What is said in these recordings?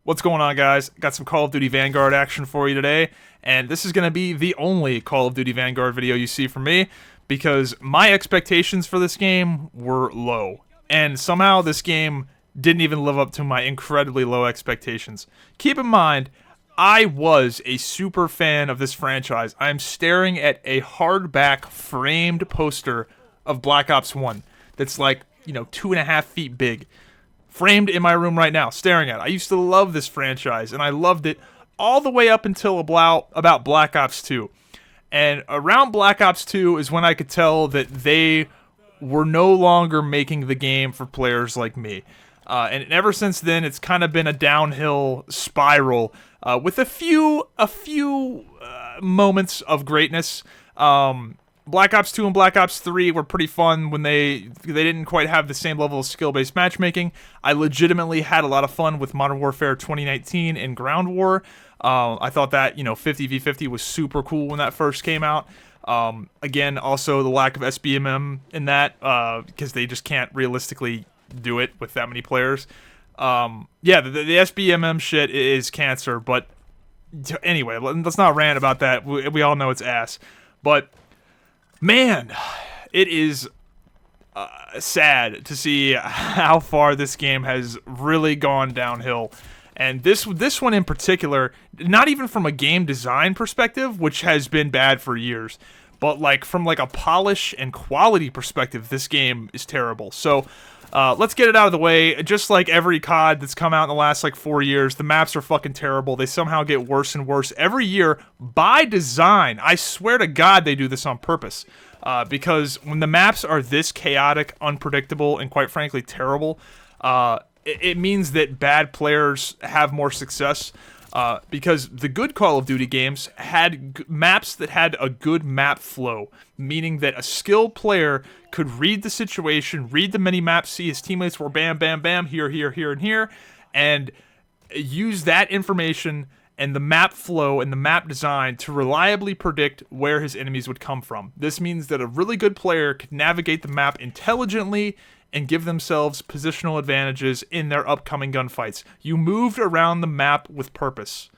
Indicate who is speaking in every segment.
Speaker 1: What's going on, guys? Got some Call of Duty Vanguard action for you today, and this is going to be the only Call of Duty Vanguard video you see from me, because my expectations for this game were low, and somehow this game didn't even live up to my incredibly low expectations. Keep in mind, I was a super fan of this franchise. I'm staring at a hardback framed poster of Black Ops 1 that's like, 2.5 feet big. Framed in my room right now, staring at it. I used to love this franchise, and I loved it all the way up until about Black Ops 2. And around Black Ops 2 is when I could tell that they were no longer making the game for players like me. And ever since then, it's kind of been a downhill spiral with a few moments of greatness. Black Ops 2 and Black Ops 3 were pretty fun when they didn't quite have the same level of skill-based matchmaking. I legitimately had a lot of fun with Modern Warfare 2019 and Ground War. I thought that, 50v50 was super cool when that first came out. Again, also the lack of SBMM in that, because they just can't realistically do it with that many players. The SBMM shit is cancer, but anyway, let's not rant about that. We all know it's ass. But man, it is sad to see how far this game has really gone downhill. And this one in particular, not even from a game design perspective, which has been bad for years, but from a polish and quality perspective, this game is terrible. So let's get it out of the way. Just like every CoD that's come out in the last 4 years, the maps are fucking terrible. They somehow get worse and worse every year by design. I swear to God they do this on purpose. Because when the maps are this chaotic, unpredictable, and quite frankly terrible, it means that bad players have more success. Because the good Call of Duty games had maps that had a good map flow, meaning that a skilled player could read the situation, read the mini-map, see his teammates were bam, bam, bam, here, here, here, and here, and use that information and the map flow and the map design to reliably predict where his enemies would come from. This means that a really good player could navigate the map intelligently and give themselves positional advantages in their upcoming gunfights. You moved around the map with purpose.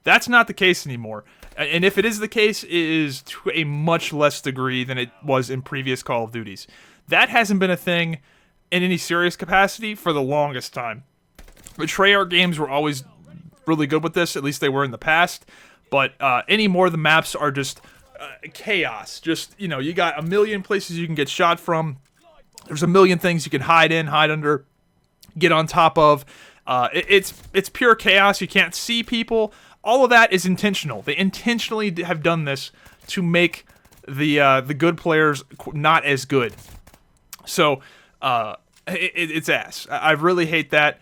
Speaker 1: That's not the case anymore. And if it is the case, it is to a much less degree than it was in previous Call of Duties. That hasn't been a thing in any serious capacity for the longest time. The Treyarch games were always really good with this, at least they were in the past. But anymore, the maps are just chaos. Just, you got a million places you can get shot from. There's a million things you can hide in, hide under, get on top of. It's pure chaos. You can't see people. All of that is intentional. They intentionally have done this to make the good players not as good. So it's ass. I really hate that.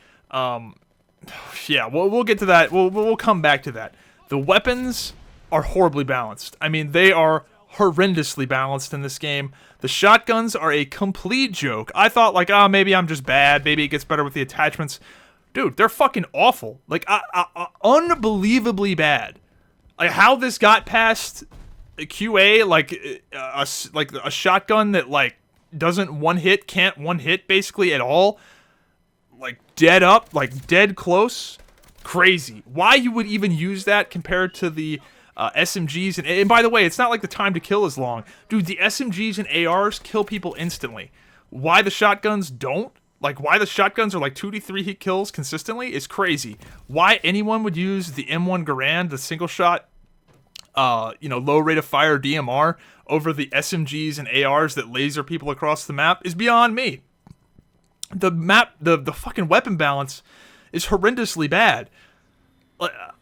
Speaker 1: Yeah, we'll get to that. We'll come back to that. The weapons are horribly balanced. I mean, they are horrendously balanced in this game. The shotguns are a complete joke. I thought maybe I'm just bad. Maybe it gets better with the attachments. Dude, they're fucking awful. Unbelievably bad. How this got past QA, a shotgun that doesn't can't one hit basically at all. Dead up, dead close. Crazy. Why you would even use that compared to the SMGs, and by the way, it's not like the time to kill is long. Dude, the SMGs and ARs kill people instantly. Why the shotguns don't? Why the shotguns are 2 to 3 hit kills consistently is crazy. Why anyone would use the M1 Garand, the single shot, low rate of fire DMR over the SMGs and ARs that laser people across the map is beyond me. The fucking weapon balance is horrendously bad.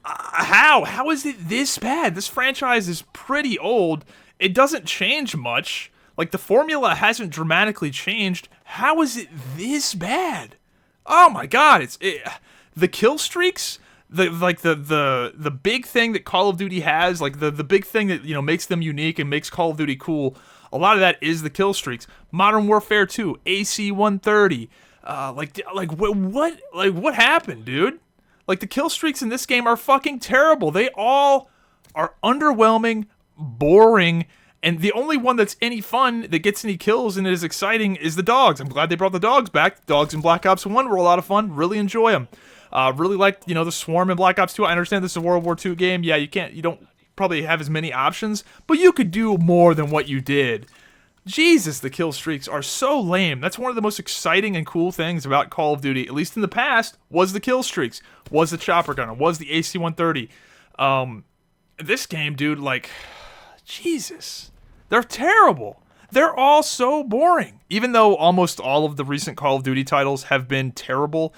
Speaker 1: How is it this bad? This franchise is pretty old. It doesn't change much. The formula hasn't dramatically changed. How is it this bad? Oh my god, the kill streaks, the big thing that Call of Duty has, the big thing that makes them unique and makes Call of Duty cool. A lot of that is the kill streaks. Modern Warfare 2, AC-130. What happened, dude? The kill streaks in this game are fucking terrible. They all are underwhelming, boring, and the only one that's any fun, that gets any kills and is exciting, is the dogs. I'm glad they brought the dogs back. The dogs in Black Ops 1 were a lot of fun. Really enjoy them. Really liked, the Swarm in Black Ops 2. I understand this is a World War II game. Yeah, you don't probably have as many options, but you could do more than what you did. Jesus, the kill streaks are so lame. That's one of the most exciting and cool things about Call of Duty, at least in the past, was the kill streaks, was the chopper gunner, was the AC-130. This game, dude, like, Jesus, they're terrible. They're all so boring. Even though almost all of the recent Call of Duty titles have been terrible,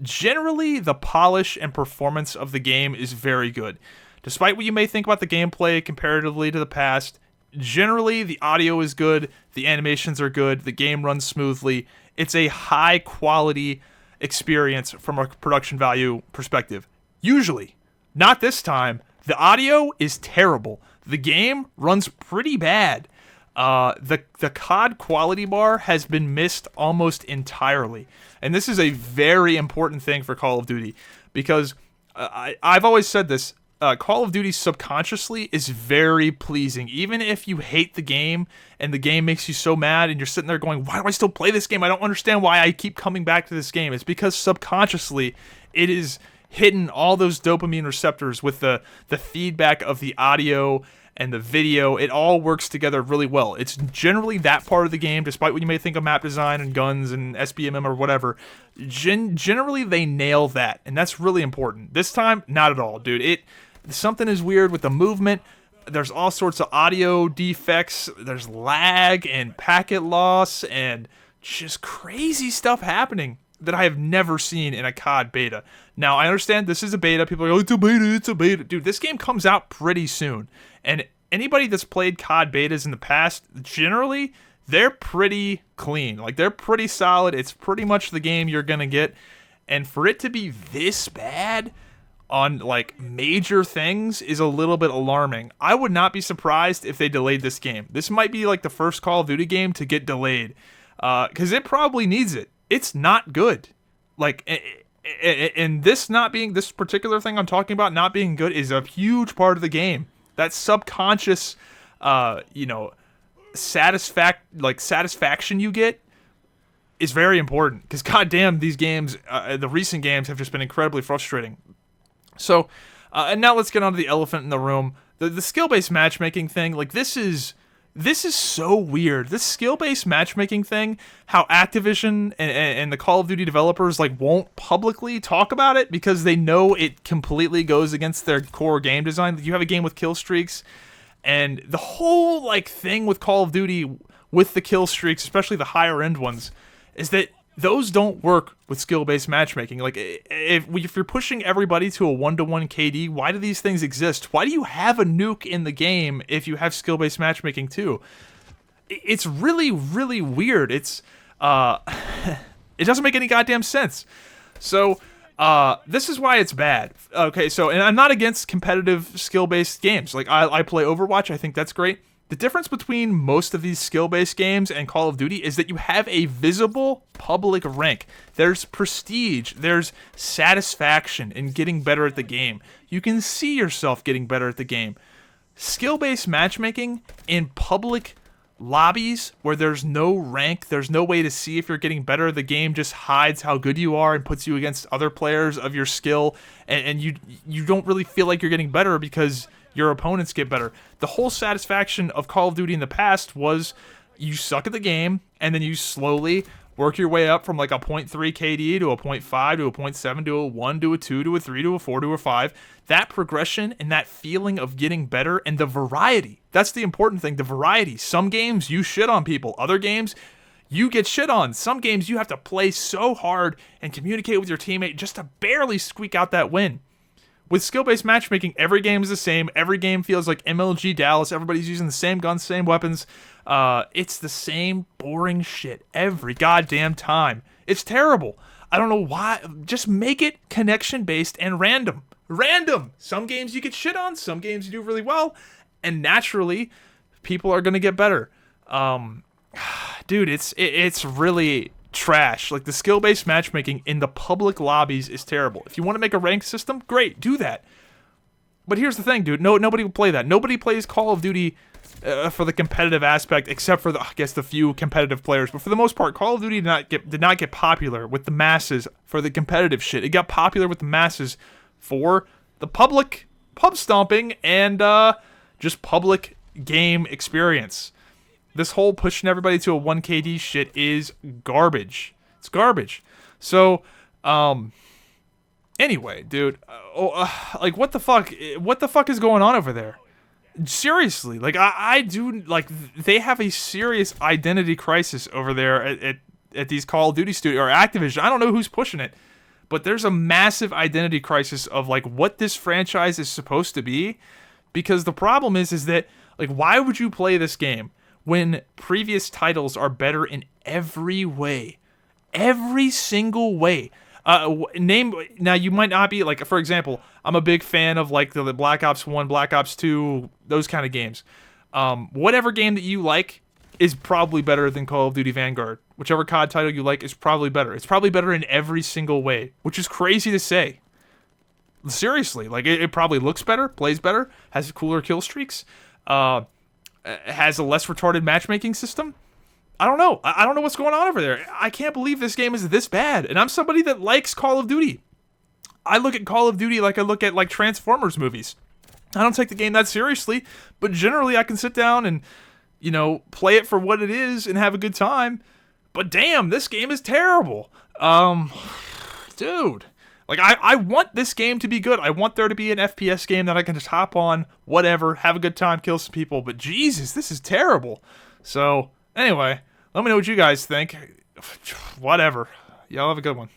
Speaker 1: generally the polish and performance of the game is very good. Despite what you may think about the gameplay comparatively to the past, generally the audio is good, the animations are good, the game runs smoothly. It's a high quality experience from a production value perspective. Usually. Not this time. The audio is terrible. The game runs pretty bad. The COD quality bar has been missed almost entirely. And this is a very important thing for Call of Duty because I've always said this. Call of Duty subconsciously is very pleasing. Even if you hate the game and the game makes you so mad and you're sitting there going, why do I still play this game? I don't understand why I keep coming back to this game. It's because subconsciously it is hitting all those dopamine receptors with the feedback of the audio and the video. It all works together really well. It's generally that part of the game, despite what you may think of map design and guns and SBMM or whatever. Generally, they nail that, and that's really important. This time, not at all, dude. Something is weird with the movement. There's all sorts of audio defects. There's lag and packet loss and just crazy stuff happening that I have never seen in a COD beta. Now, I understand this is a beta. People are like, oh, it's a beta. Dude, this game comes out pretty soon. And anybody that's played COD betas in the past, generally, they're pretty clean. Like, they're pretty solid. It's pretty much the game you're going to get. And for it to be this bad on, like, major things is a little bit alarming. I would not be surprised if they delayed this game. This might be, like, the first Call of Duty game to get delayed. Because it probably needs it. It's not good. Like, and this particular thing I'm talking about not being good is a huge part of the game. That subconscious, satisfaction you get is very important. Because goddamn, these games, the recent games have just been incredibly frustrating. So, and now let's get on to the elephant in the room. The skill-based matchmaking thing, like, this is so weird. This skill-based matchmaking thing, how Activision and the Call of Duty developers, like, won't publicly talk about it because they know it completely goes against their core game design. You have a game with kill streaks, and the whole, like, thing with Call of Duty with the kill streaks, especially the higher-end ones, is that those don't work with skill-based matchmaking. Like, if you're pushing everybody to a 1-to-1 KD, why do these things exist? Why do you have a nuke in the game if you have skill-based matchmaking too? It's really, really weird. It's, it doesn't make any goddamn sense. So, this is why it's bad. Okay, so, and I'm not against competitive skill-based games. Like, I play Overwatch, I think that's great. The difference between most of these skill-based games and Call of Duty is that you have a visible public rank. There's prestige. There's satisfaction in getting better at the game. You can see yourself getting better at the game. Skill-based matchmaking in public lobbies where there's no rank, there's no way to see if you're getting better. The game just hides how good you are and puts you against other players of your skill, and you don't really feel like you're getting better because your opponents get better. The whole satisfaction of Call of Duty in the past was you suck at the game, and then you slowly work your way up from like a 0.3 KD to a 0.5 to a 0.7 to a 1 to a 2 to a 3 to a 4 to a 5. That progression and that feeling of getting better and the variety. That's the important thing, the variety. Some games you shit on people. Other games you get shit on. Some games you have to play so hard and communicate with your teammate just to barely squeak out that win. With skill-based matchmaking, every game is the same. Every game feels like MLG Dallas. Everybody's using the same guns, same weapons. It's the same boring shit every goddamn time. It's terrible. I don't know why. Just make it connection-based and random. Random! Some games you get shit on. Some games you do really well. And naturally, people are going to get better. Dude, it's really trash. Like, the skill-based matchmaking in the public lobbies is terrible. If you want to make a ranked system, great, do that. But here's the thing, dude. Nobody will play that. Nobody plays Call of Duty for the competitive aspect, except for I guess the few competitive players. But for the most part, Call of Duty did not get popular with the masses for the competitive shit. It got popular with the masses for the public pub stomping and just public game experience. This whole pushing everybody to a 1KD shit is garbage. It's garbage. So, anyway, dude, like, what the fuck? What the fuck is going on over there? Seriously, like, I do, like, they have a serious identity crisis over there at these Call of Duty studios, or Activision. I don't know who's pushing it, but there's a massive identity crisis of, like, what this franchise is supposed to be, because the problem is that, like, why would you play this game when previous titles are better in every way? Every single way. Now, you might not be, like, for example, I'm a big fan of, like, the Black Ops 1, Black Ops 2, those kind of games. Whatever game that you like is probably better than Call of Duty Vanguard. Whichever COD title you like is probably better. It's probably better in every single way, which is crazy to say. Seriously, like, it probably looks better, plays better, has cooler kill streaks, has a less retarded matchmaking system. I don't know. I don't know what's going on over there. I can't believe this game is this bad. And I'm somebody that likes Call of Duty. I look at Call of Duty like I look at, like, Transformers movies. I don't take the game that seriously, but generally I can sit down and, you know, play it for what it is and have a good time. But damn, this game is terrible. Dude. Like, I want this game to be good. I want there to be an FPS game that I can just hop on, whatever, have a good time, kill some people. But Jesus, this is terrible. So, anyway, let me know what you guys think. Whatever. Y'all have a good one.